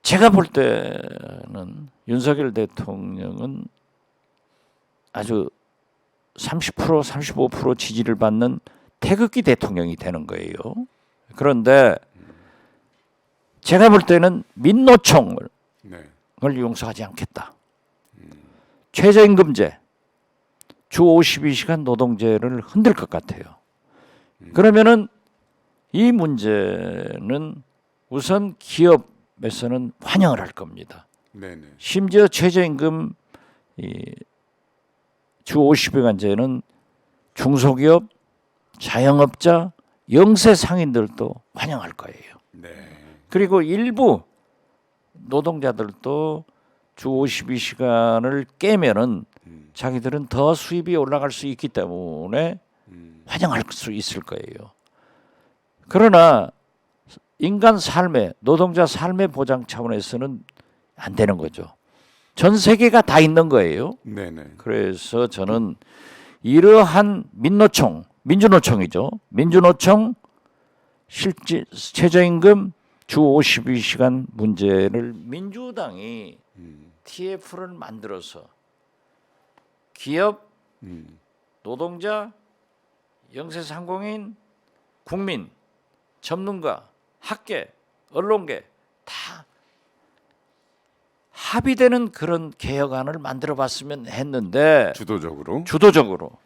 제가 볼 때는 윤석열 대통령은 아주 30% 35% 지지를 받는 태극기 대통령이 되는 거예요. 그런데 제가 볼 때는 민노총을 용서하지 않겠다. 최저임금제, 주 52시간 노동제를 흔들 것 같아요. 그러면은 이 문제는 우선 기업에서는 환영을 할 겁니다. 심지어 최저임금 주 50시간제는 중소기업, 자영업자, 영세 상인들도 환영할 거예요. 그리고 일부 노동자들도 주 52시간을 깨면은 자기들은 더 수입이 올라갈 수 있기 때문에 환영할 수 있을 거예요. 그러나 인간 삶의 노동자 삶의 보장 차원에서는 안 되는 거죠. 전 세계가 다 있는 거예요. 그래서 저는 이러한 민주노총이죠. 민주노총 실질 최저임금 주 52시간 문제를 민주당이 TF를 만들어서 기업, 노동자, 영세상공인, 국민, 전문가, 학계, 언론계 다 합의되는 그런 개혁안을 만들어봤으면 했는데 주도적으로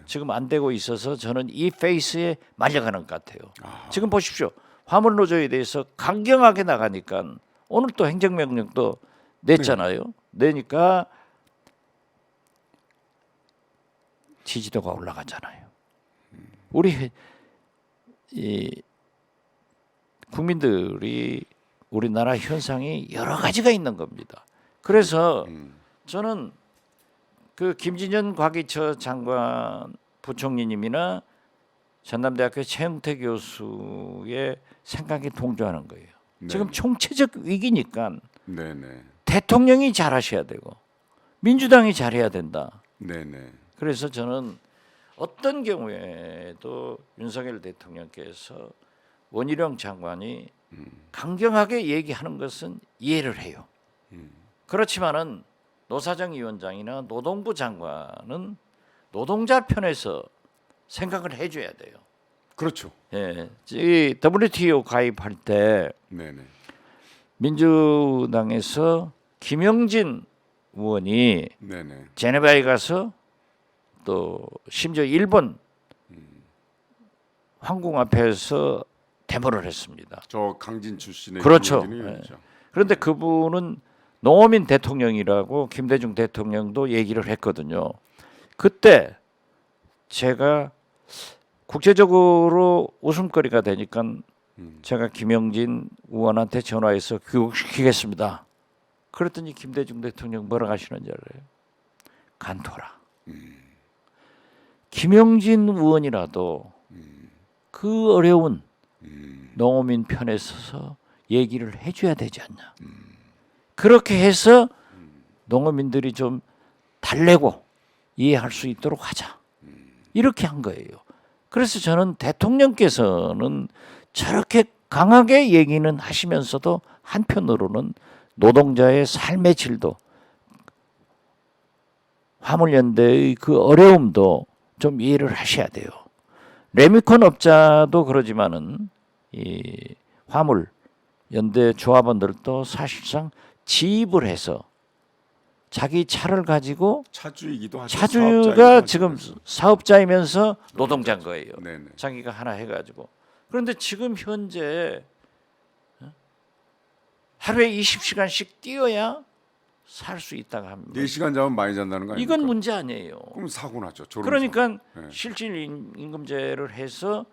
지금 안 되고 있어서 저는 이 페이스에 말려가는 것 같아요. 지금 보십시오. 화물 노조에 대해서 강경하게 나가니까 오늘 또 행정명령도 냈잖아요. 내니까 지지도가 올라가잖아요. 우리 이 국민들이 우리나라 현상이 여러 가지가 있는 겁니다. 그래서 저는 그 김진현 과기처 장관 부총리님이나 전남대학교 최영태 교수의 생각에 동조하는 거예요. 지금 총체적 위기니까 대통령이 잘하셔야 되고 민주당이 잘해야 된다. 그래서 저는 어떤 경우에도 윤석열 대통령께서 원희룡 장관이 강경하게 얘기하는 것은 이해를 해요. 그렇지만은 노사정 위원장이나 노동부 장관은 노동자 편에서 생각을 해줘야 돼요. 그렇죠. 예, 이 WTO 가입할 때 민주당에서 김영진 의원이 제네바에 가서 또 심지어 일본 황궁 앞에서 데모를 했습니다. 저 강진 출신의 그렇죠. 네. 그런데 그분은 농어민 대통령이라고 김대중 대통령도 얘기를 했거든요. 그때 제가 국제적으로 웃음거리가 되니까 제가 김영진 의원한테 전화해서 교육시키겠습니다. 그랬더니 김대중 대통령 뭐라고 하시는지 알아요? 간토라. 김영진 의원이라도 그 어려운 농어민 편에 서서 얘기를 해줘야 되지 않냐. 그렇게 해서 농어민들이 좀 달래고 이해할 수 있도록 하자. 이렇게 한 거예요. 그래서 저는 대통령께서는 저렇게 강하게 얘기는 하시면서도 한편으로는 노동자의 삶의 질도 화물연대의 그 어려움도 좀 이해를 하셔야 돼요. 레미콘 업자도 그러지만은 이 화물 연대 조합원들도 사실상 지입을 해서 자기 차를 가지고 차주이기도 하죠. 차주가 지금 사업자이면서 노동자인 거예요. 자기가 하나 해가지고. 그런데 지금 현재 하루에 20시간씩 뛰어야 살 수 있다고 합니다. 4시간 자면 많이 잔다는 거 아닙니까? 이건 문제 아니에요. 그럼 사고 나죠. 그러니까 실질 임금제를 해서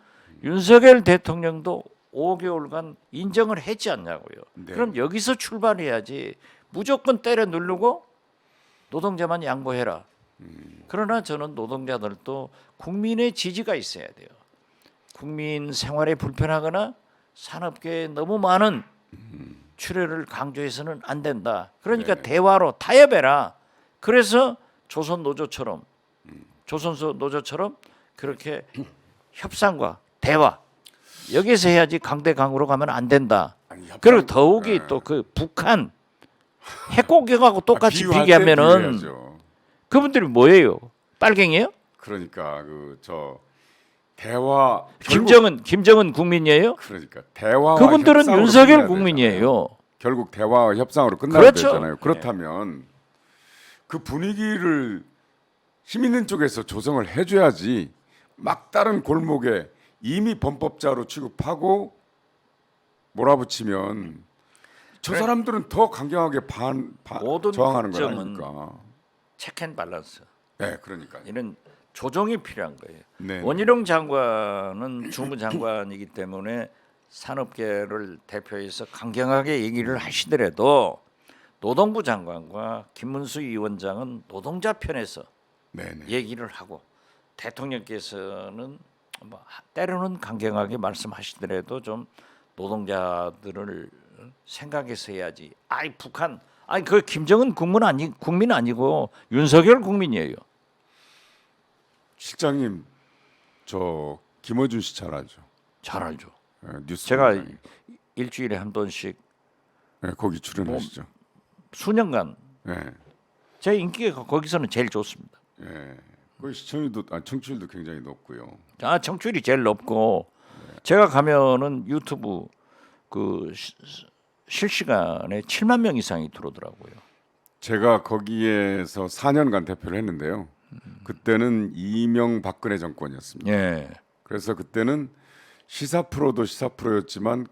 윤석열 대통령도 5개월간 인정을 했지 않냐고요. 그럼 여기서 출발해야지 무조건 때려 누르고 노동자만 양보해라. 그러나 저는 노동자들도 국민의 지지가 있어야 돼요. 국민 생활에 불편하거나 산업계에 너무 많은 출혈을 강조해서는 안 된다. 그러니까 대화로 타협해라. 그래서 조선 노조처럼 그렇게 협상과 대화 여기서 해야지 강대강으로 가면 안 된다. 아니, 그리고 더욱이 네. 또 그 북한 핵 공격하고 똑같이 비유할 때 비교하면은 비유해야죠. 그분들이 뭐예요? 빨갱이에요? 그러니까 그 저 대화 김정은 국민이에요? 그러니까 대화와 그분들은 협상으로 윤석열 끝내야 국민이에요. 되잖아요. 결국 대화와 협상으로 끝나야 그렇죠. 되잖아요. 그렇다면 그 분위기를 힘 있는 쪽에서 조성을 해줘야지 막다른 골목에 이미 범법자로 취급하고 몰아붙이면 저 사람들은 더 강경하게 모든 저항하는 걱정은 거니까. 체크앤밸런스 네, 그러니까. 이런 조정이 필요한 거예요. 네. 원희룡 장관은 주무장관이기 때문에 산업계를 대표해서 강경하게 얘기를 하시더라도 노동부 장관과 김문수 위원장은 노동자 편에서 네네. 얘기를 하고 대통령께서는 뭐 때로는 강경하게 말씀하시더라도 좀 노동자들을 생각해서 해야지. 아이 북한, 아니 그 김정은 국민 아니고 윤석열 국민이에요. 실장님 저 김어준 씨 잘 알죠? 잘 알죠. 뉴스 제가 공장에. 일주일에 한 번씩 네, 거기 출연하시죠. 수년간 네. 제 인기가 거기서는 제일 좋습니다. 예. 그 시청률도 청취율도 굉장히 높고요. 청취율이 제일 높고 제가 가면은 유튜브 그 실시간에 7만 명 이상이 들어오더라고요. 제가 거기에서 4년간 대표를 했는데요. 그때는 이명박근혜 정권이었습니다. 예. 그래서 그때는 시사 프로도 시사 프로였지만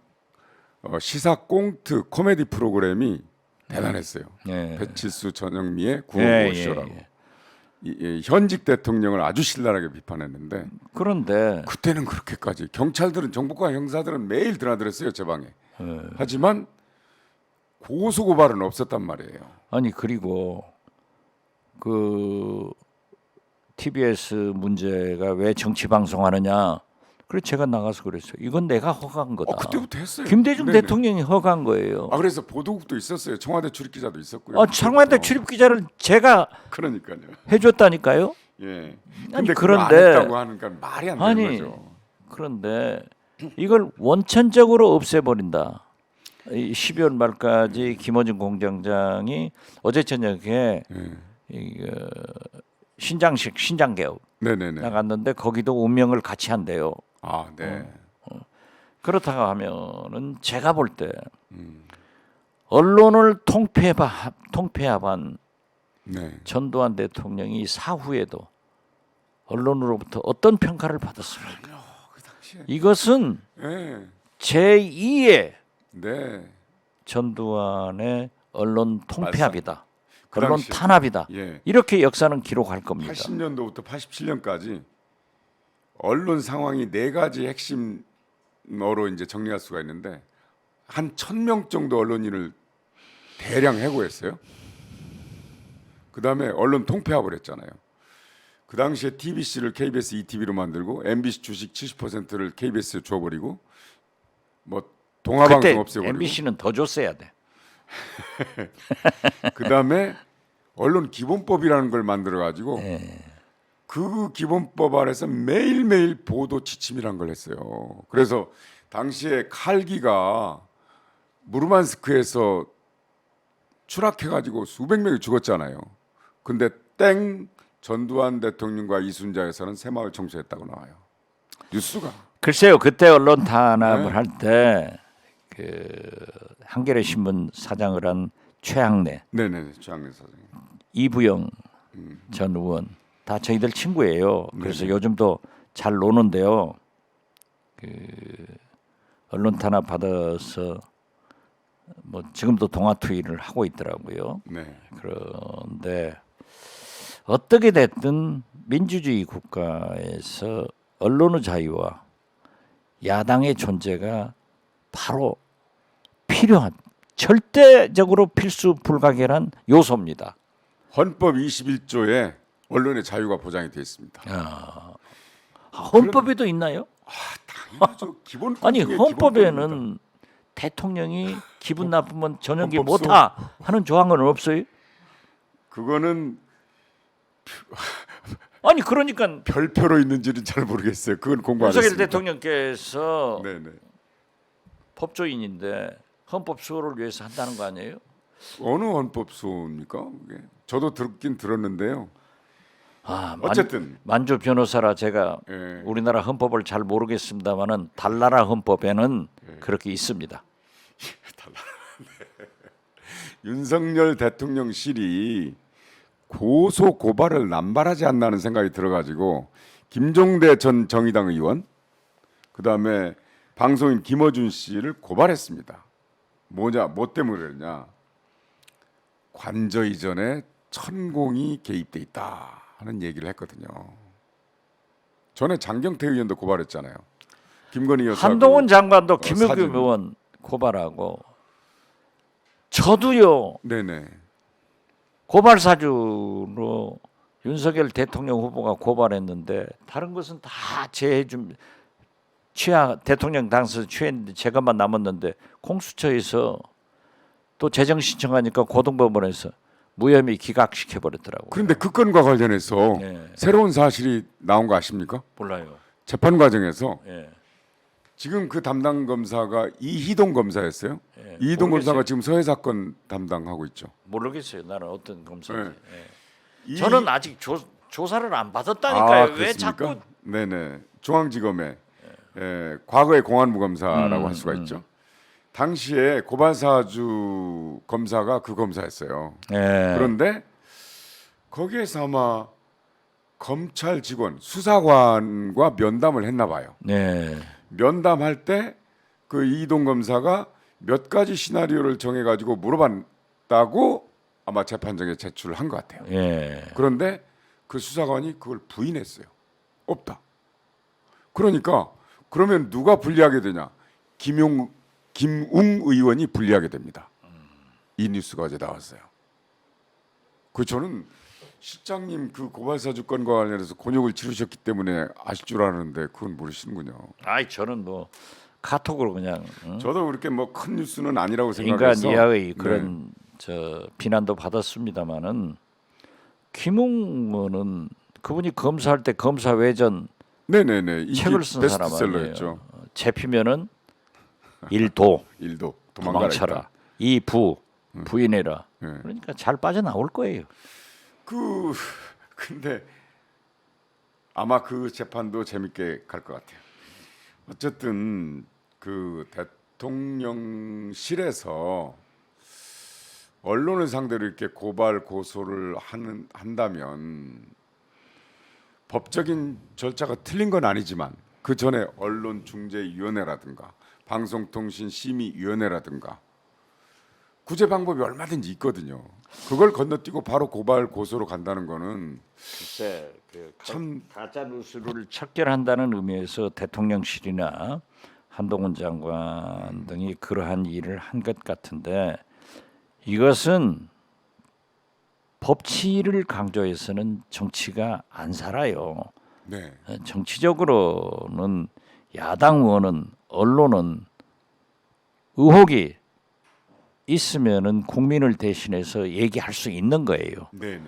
시사 꽁트 코미디 프로그램이 대단했어요. 예. 배칠수 전영미의 예, 구호쇼라고. 예. 현직 대통령을 아주 신랄하게 비판했는데 그런데 그때는 그렇게까지 경찰들은 정보과 형사들은 매일 드나들었어요 제 방에. 예. 하지만 고소 고발은 없었단 말이에요. 아니 그리고 그 TBS 문제가 왜 정치 방송하느냐? 그래서 제가 나가서 그랬어요. 이건 내가 허가한 거다. 그때부터 했어요. 김대중 네네. 대통령이 허가한 거예요. 그래서 보도국도 있었어요. 청와대 출입 기자도 있었고요. 청와대 출입 기자를 제가 그러니까요. 해줬다니까요. 예. 아니, 근데 그런데- 안 했다고 하니까 말이 안 되는 아니 거죠. 그런데 이걸 원천적으로 없애버린다. 12월 말까지 김어준 공장장이 어제 저녁에 신장개업 네네네. 나갔는데 거기도 운명을 같이 한대요. 아, 네. 그렇다고 하면은 제가 볼 때 언론을 통폐합한 네. 전두환 대통령이 사후에도 언론으로부터 어떤 평가를 받았습니까? 그 당시에. 이것은 네. 제2의 네. 전두환의 언론 통폐합이다. 그 언론 당시에. 탄압이다. 예. 이렇게 역사는 기록할 겁니다. 80년도부터 87년까지 언론 상황이 네 가지 핵심어로 이제 정리할 수가 있는데 한 1,000명 정도 언론인을 대량 해고했어요. 그다음에 언론 통폐합을 했잖아요. 그 당시에 TBC를 KBS ETV로 만들고 MBC 주식 70%를 KBS에 줘버리고 뭐 그때 동아방송 없애버리고 MBC는 더 줬어야 돼. 그다음에 언론 기본법이라는 걸 만들어 가지고 네. 그 기본법 아래서 매일매일 보도 지침이란 걸 했어요. 그래서 당시에 칼기가 무르만스크에서 추락해가지고 수백 명이 죽었잖아요. 근데 땡 전두환 대통령과 이순자에서는 새마을 청소했다고 나와요. 뉴스가. 글쎄요, 그때 언론 탄압을 네. 할 때 그 한겨레 신문 사장을 한 최학래, 네네 최학래 사장님. 이부영 전 의원 다 저희들 친구예요. 그래서 네네. 요즘도 잘 노는데요. 그 언론 탄압 받아서 뭐 지금도 동아 투의를 하고 있더라고요. 네. 그런데 어떻게 됐든 민주주의 국가에서 언론의 자유와 야당의 존재가 바로 필요한 절대적으로 필수 불가결한 요소입니다. 헌법 21조에 언론의 자유가 보장이 되어 있습니다. 헌법에도 있나요? 당연하죠. 기본 아니 중에 기본법입니다. 헌법에는 대통령이 기분 나쁘면 저녁에 헌법소. 못하 하는 조항은 없어요? 그거는 아니 그러니까 별표로 있는지는 잘 모르겠어요. 그건 공부 안 윤석열 했습니다. 대통령께서 네네. 법조인인데 헌법 수호를 위해서 한다는 거 아니에요? 어느 헌법 수호입니까? 그게? 저도 듣긴 들었는데요. 아, 어쨌든 만주 변호사라 제가 예. 우리나라 헌법을 잘 모르겠습니다만은 달나라 헌법에는 그렇게 있습니다. 윤석열 대통령실이 고소 고발을 남발하지 않나는 생각이 들어가지고 김종대 전 정의당 의원, 그 다음에 방송인 김어준 씨를 고발했습니다. 뭐 때문에 그랬냐? 관저 이전에 천공이 개입돼 있다 하는 얘기를 했거든요. 전에 장경태 의원도 고발했잖아요. 김건희 여사 한동훈 장관도 김의겸 사진. 의원 고발하고 저도요. 네네. 고발 사주로 윤석열 대통령 후보가 고발했는데 다른 것은 다 제해준 대통령 당선 취했는데 제가만 남았는데 공수처에서 또 재정 신청하니까 고등법원에서 무혐의 기각시켜 버렸더라고요. 그런데 그 건과 관련해서 예. 새로운 사실이 나온 거 아십니까? 몰라요. 재판 과정에서 예. 지금 그 담당 검사가 이희동 검사였어요. 예, 이희동 모르겠어요. 검사가 지금 서해 사건 담당하고 있죠. 모르겠어요. 나는 어떤 검사인지. 네. 예. 저는 아직 조사를 안 받았다니까요. 왜 그렇습니까? 자꾸 네네. 중앙지검에 과거의 공안부 검사라고 할 수가 있죠. 당시에 고발사주 검사가 그 검사였어요. 예. 그런데 거기에서 아마 검찰 직원 수사관과 면담을 했나 봐요. 네. 면담할 때 그 이동 검사가 몇 가지 시나리오를 정해가지고 물어봤다고 아마 재판정에 제출을 한 것 같아요. 예. 그런데 그 수사관이 그걸 부인했어요. 없다. 그러니까 그러면 누가 불리하게 되냐? 김웅 의원이 불리하게 됩니다. 이 뉴스가 어제 나왔어요. 그 저는 실장님 그 고발사주 건과 관련해서 곤욕을 치르셨기 때문에 아실 줄 아는데 그건 모르시는군요. 아이 저는 뭐 카톡으로 그냥 저도 그렇게 뭐 큰 뉴스는 아니라고 인간 생각해서 이하의 그런 저 비난도 받았습니다만은 김웅은 그분이 검사할 때 검사 외전 네네네 책을 쓴 사람 아니에요. 베스트셀러였죠. 잡히면은 일도 일도 도망가라. 도망쳐라. 이부 부인해라. 예. 그러니까 잘 빠져나올 거예요. 근데 아마 그 재판도 재밌게 갈 것 같아요. 어쨌든 그 대통령실에서 언론을 상대로 이렇게 고발 고소를 한다면 법적인 절차가 틀린 건 아니지만 그 전에 언론중재위원회라든가 방송통신심의위원회라든가 구제 방법이 얼마든지 있거든요. 그걸 건너뛰고 바로 고발 고소로 간다는 거는 글쎄 참 가짜 뉴스를 척결한다는 의미에서 대통령실이나 한동훈 장관 등이 그러한 일을 한 것 같은데 이것은 법치를 강조해서는 정치가 안 살아요. 네. 정치적으로는 야당 의원은 언론은 의혹이 있으면은 국민을 대신해서 얘기할 수 있는 거예요. 네.